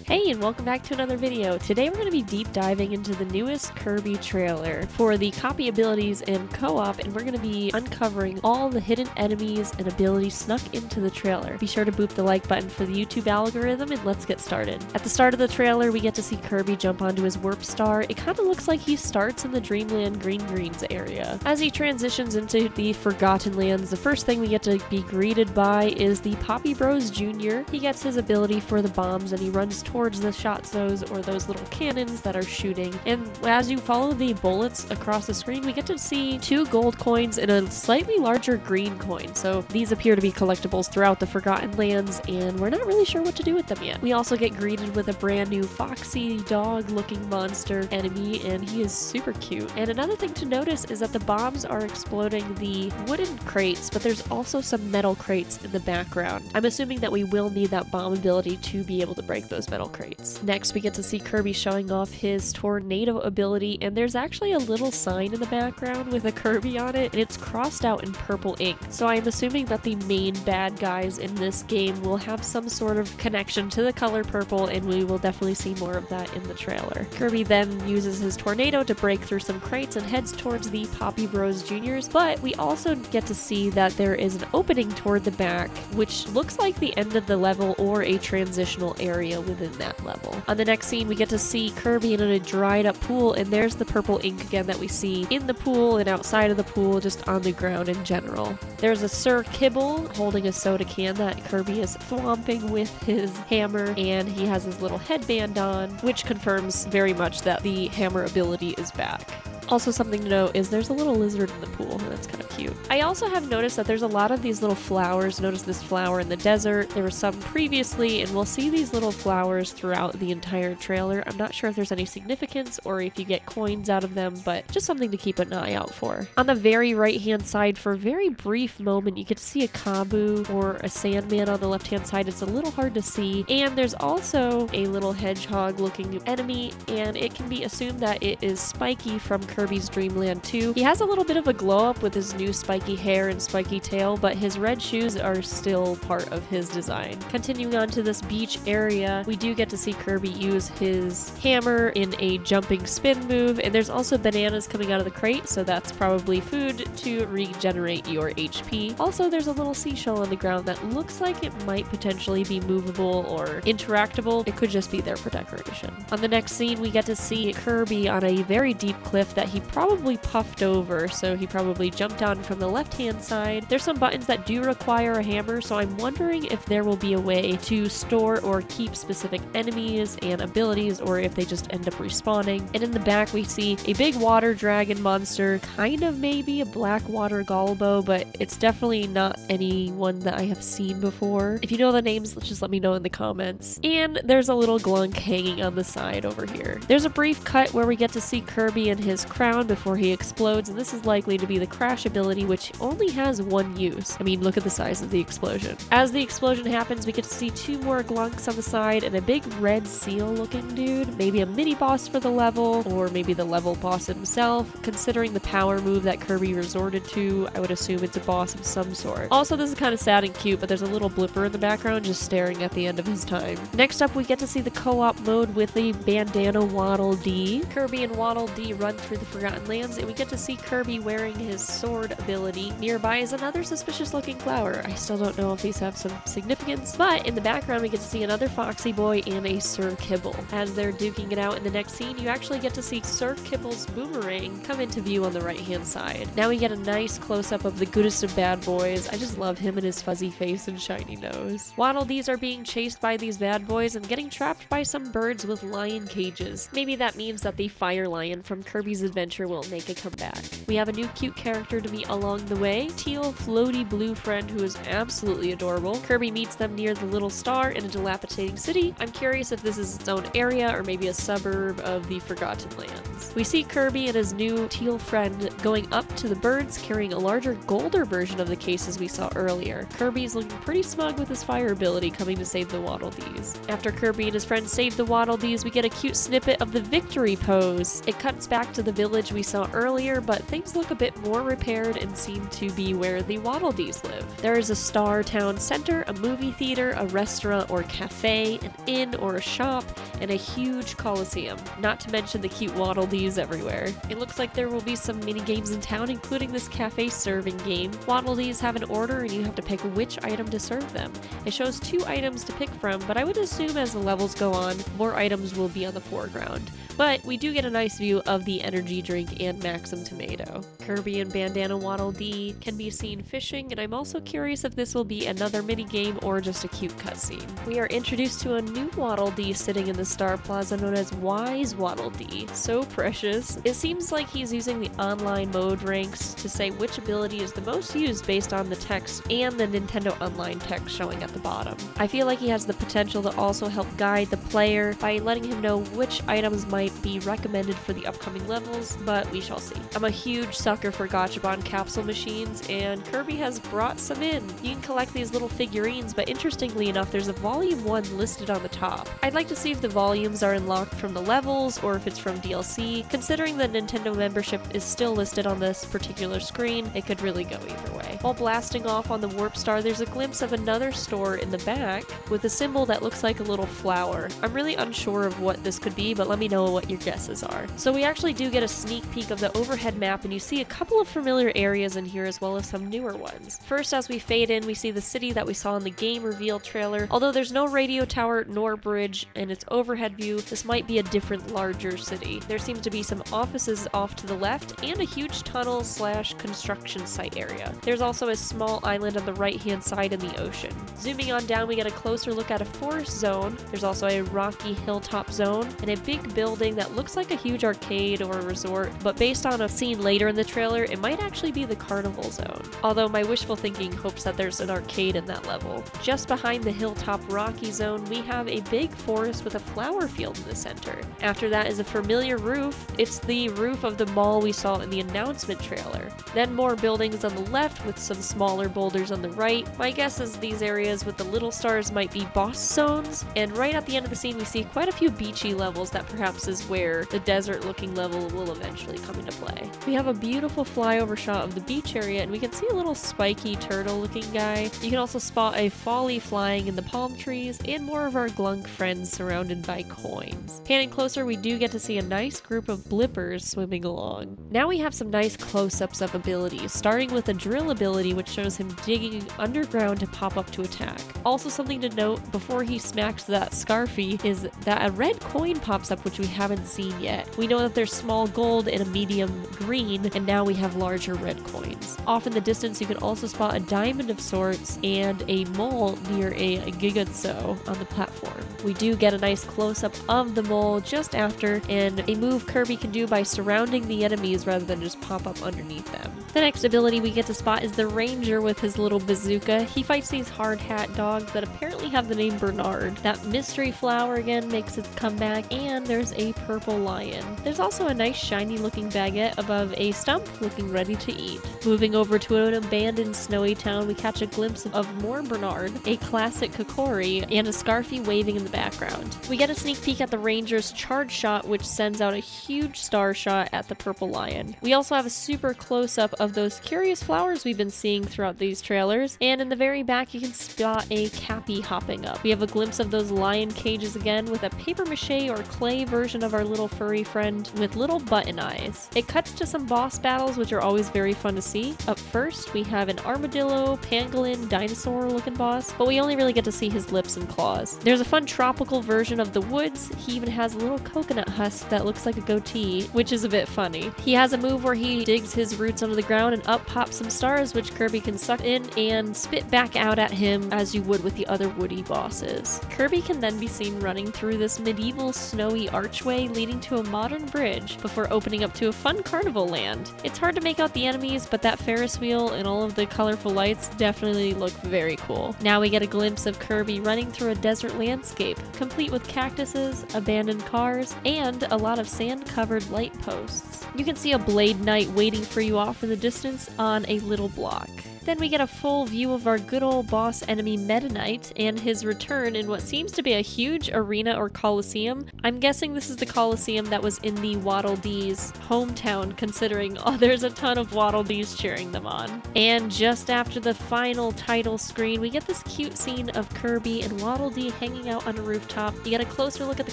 Hey, and welcome back to another video. Today we're going to be deep diving into the newest Kirby trailer for the copy abilities and co-op, and we're going to be uncovering all the hidden enemies and abilities snuck into the trailer. Be sure to boop the like button for the YouTube algorithm, and let's get started. At the start of the trailer, we get to see Kirby jump onto his warp star. It kind of looks like he starts in the Dreamland Green Greens area. As he transitions into the Forgotten Lands, the first thing we get to be greeted by is the Poppy Bros Jr. He gets his ability for the bombs, and he runs towards the shot zones, or those little cannons that are shooting. And as you follow the bullets across the screen, we get to see 2 gold coins and a slightly larger green coin. So these appear to be collectibles throughout the Forgotten Lands, and we're not really sure what to do with them yet. We also get greeted with a brand new foxy dog looking monster enemy, and he is super cute. And another thing to notice is that the bombs are exploding the wooden crates, but there's also some metal crates in the background. I'm assuming that we will need that bomb ability to be able to break those metal crates. Next, we get to see Kirby showing off his tornado ability, and there's actually a little sign in the background with a Kirby on it, and it's crossed out in purple ink. So I'm assuming that the main bad guys in this game will have some sort of connection to the color purple, and we will definitely see more of that in the trailer. Kirby then uses his tornado to break through some crates and heads towards the Poppy Bros Juniors, but we also get to see that there is an opening toward the back, which looks like the end of the level or a transitional area within that level. On the next scene, we get to see Kirby in a dried up pool, and there's the purple ink again that we see in the pool and outside of the pool, just on the ground in general. There's a Sir Kibble holding a soda can that Kirby is thwomping with his hammer, and he has his little headband on, which confirms very much that the hammer ability is back. Also, something to note is there's a little lizard in the pool, and that's kind of cute. I also have noticed that there's a lot of these little flowers. Notice this flower in the desert. There were some previously, and we'll see these little flowers throughout the entire trailer. I'm not sure if there's any significance or if you get coins out of them, but just something to keep an eye out for. On the very right-hand side, for a very brief moment, you get to see a Kabu or a Sandman on the left-hand side. It's a little hard to see. And there's also a little hedgehog-looking enemy, and it can be assumed that it is Spiky from Kirby's Dream Land 2. He has a little bit of a glow up with his new spiky hair and spiky tail, but his red shoes are still part of his design. Continuing on to this beach area, we do get to see Kirby use his hammer in a jumping spin move, and there's also bananas coming out of the crate, so that's probably food to regenerate your HP. Also, there's a little seashell on the ground that looks like it might potentially be movable or interactable. It could just be there for decoration. On the next scene, we get to see Kirby on a very deep cliff that he probably puffed over, so he probably jumped on from the left-hand side. There's some buttons that do require a hammer, so I'm wondering if there will be a way to store or keep specific enemies and abilities, or if they just end up respawning. And in the back, we see a big water dragon monster, kind of maybe a black water Golbo, but it's definitely not anyone that I have seen before. If you know the names, just let me know in the comments. And there's a little glunk hanging on the side over here. There's a brief cut where we get to see Kirby and his crown before he explodes, and this is likely to be the crash ability, which only has one use. I mean, look at the size of the explosion. As the explosion happens, we get to see 2 more glunks on the side and a big red seal looking dude, maybe a mini boss for the level, or maybe the level boss himself. Considering the power move that Kirby resorted to, I would assume it's a boss of some sort. Also, this is kind of sad and cute, but there's a little blipper in the background just staring at the end of his time. Next up, we get to see the co-op mode with the bandana Waddle Dee. Kirby and Waddle Dee run through the Forgotten Lands, and we get to see Kirby wearing his sword ability. Nearby is another suspicious looking flower. I still don't know if these have some significance, but in the background we get to see another Foxy Boy and a Sir Kibble. As they're duking it out in the next scene, you actually get to see Sir Kibble's boomerang come into view on the right hand side. Now we get a nice close-up of the goodest of bad boys. I just love him and his fuzzy face and shiny nose. Waddle Dees are being chased by these bad boys and getting trapped by some birds with lion cages. Maybe that means that the fire lion from Kirby's Adventure will make a comeback. We have a new cute character to meet along the way, teal floaty blue friend who is absolutely adorable. Kirby meets them near the little star in a dilapidating city. I'm curious if this is its own area or maybe a suburb of the Forgotten Lands. We see Kirby and his new teal friend going up to the birds, carrying a larger, golder version of the cases we saw earlier. Kirby's looking pretty smug with his fire ability, coming to save the Waddle Dees. After Kirby and his friends save the Waddle Dees, we get a cute snippet of the victory pose. It cuts back to the village we saw earlier, but things look a bit more repaired and seem to be where the Waddle Dees live. There is a star town center, a movie theater, a restaurant or cafe, an inn or a shop, and a huge coliseum, not to mention the cute Waddle Dees everywhere. It looks like there will be some mini games in town, including this cafe serving game. Waddle Dees have an order and you have to pick which item to serve them. It shows 2 items to pick from, but I would assume as the levels go on, more items will be on the foreground. But we do get a nice view of the energy drink and Maxim tomato. Kirby and Bandana Waddle Dee can be seen fishing, and I'm also curious if this will be another mini game or just a cute cutscene. We are introduced to a new Waddle Dee sitting in the Star Plaza known as Wise Waddle Dee. So precious. It seems like he's using the online mode ranks to say which ability is the most used based on the text and the Nintendo Online text showing at the bottom. I feel like he has the potential to also help guide the player by letting him know which items might be recommended for the upcoming levels, but we shall see. I'm a huge sucker for Gachapon capsule machines, and Kirby has brought some in. You can collect these little figurines, but interestingly enough, there's a Volume 1 listed on the top. I'd like to see if the volumes are unlocked from the levels or if it's from DLC. Considering the Nintendo membership is still listed on this particular screen, it could really go either way. While blasting off on the Warp Star, there's a glimpse of another store in the back with a symbol that looks like a little flower. I'm really unsure of what this could be, but let me know what your guesses are. So we actually do get a sneak peek of the overhead map, and you see a couple of familiar areas in here as well as some newer ones. First, as we fade in, we see the city that we saw in the game reveal trailer. Although there's no radio tower nor bridge in its overhead view, this might be a different, larger city. There seems to be some offices off to the left and a huge tunnel / construction site area. There's also a small island on the right-hand side in the ocean. Zooming on down, we get a closer look at a forest zone. There's also a rocky hilltop zone and a big building that looks like a huge arcade or a resort, but based on a scene later in the trailer, it might actually be the carnival zone. Although my wishful thinking hopes that there's an arcade in that level. Just behind the hilltop rocky zone, we have a big forest with a flower field in the center. After that is a familiar roof. It's the roof of the mall we saw in the announcement trailer. Then more buildings on the left with some smaller boulders on the right. My guess is these areas with the little stars might be boss zones, and right at the end of the scene we see quite a few beachy levels that perhaps is where the desert looking level will eventually come into play. We have a beautiful flyover shot of the beach area, and we can see a little spiky turtle looking guy. You can also spot a folly flying in the palm trees and more of our glunk friends surrounded by coins. Panning closer, we do get to see a nice group of blippers swimming along. Now we have some nice close-ups of abilities, starting with a drill ability which shows him digging underground to pop up to attack. Also something to note before he smacks that Scarfy is that a red coin pops up which we haven't seen yet. We know that there's small gold and a medium green, and now we have larger red coins. Off in the distance you can also spot a diamond of sorts and a mole near a Gigazzo on the platform. We do get a nice close-up of the mole just after, and a move Kirby can do by surrounding the enemies rather than just pop up underneath them. The next ability we get to spot is the Ranger with his little bazooka. He fights these hard hat dogs that apparently have the name Bernard. That mystery flower again makes its comeback, and there's a purple lion. There's also a nice shiny looking baguette above a stump looking ready to eat. Moving over to an abandoned snowy town, we catch a glimpse of more Bernard, a classic Kokori, and a Scarfy waving in the background. We get a sneak peek at the Ranger's charge shot, which sends out a huge star shot at the purple lion. We also have a super close-up of those curious flowers we've been seeing throughout these trailers, and in the very back you can spot a Cappy hopping up. We have a glimpse of those lion cages again with a paper mache or clay version of our little furry friend with little button eyes. It cuts to some boss battles which are always very fun to see. Up first we have an Armadillo Pangolin dinosaur looking boss, but we only really get to see his lips and claws. There's a fun tropical version of the woods. He even has a little coconut husk that looks like a goatee, which is a bit funny. He has a move where he digs his roots under the ground and up pop some stars which Kirby can suck in and spit back out at him as you would with the other woody bosses. Kirby can then be seen running through this medieval snowy archway leading to a modern bridge before opening up to a fun carnival land. It's hard to make out the enemies, but that Ferris wheel and all of the colorful lights definitely look very cool. Now we get a glimpse of Kirby running through a desert landscape, complete with cactuses, abandoned cars, and a lot of sand-covered light posts. You can see a Blade Knight waiting for you off in the distance on a little block. Then we get a full view of our good old boss enemy Meta Knight and his return in what seems to be a huge arena or coliseum. I'm guessing this is the coliseum that was in the Waddle Dee's hometown, considering there's a ton of Waddle Dees cheering them on. And just after the final title screen, we get this cute scene of Kirby and Waddle Dee hanging out on a rooftop. You get a closer look at the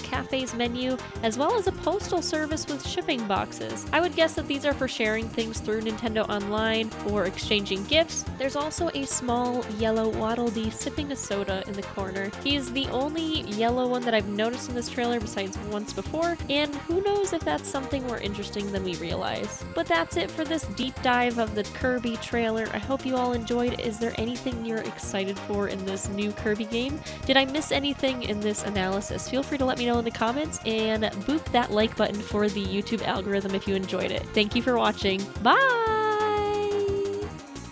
cafe's menu, as well as a postal service with shipping boxes. I would guess that these are for sharing things through Nintendo Online or exchanging gifts. There's also a small yellow Waddle Dee sipping a soda in the corner. He is the only yellow one that I've noticed in this trailer besides once before, and who knows if that's something more interesting than we realize. But that's it for this deep dive of the Kirby trailer. I hope you all enjoyed. Is there anything you're excited for in this new Kirby game? Did I miss anything in this analysis? Feel free to let me know in the comments, and boop that like button for the YouTube algorithm if you enjoyed it. Thank you for watching. Bye!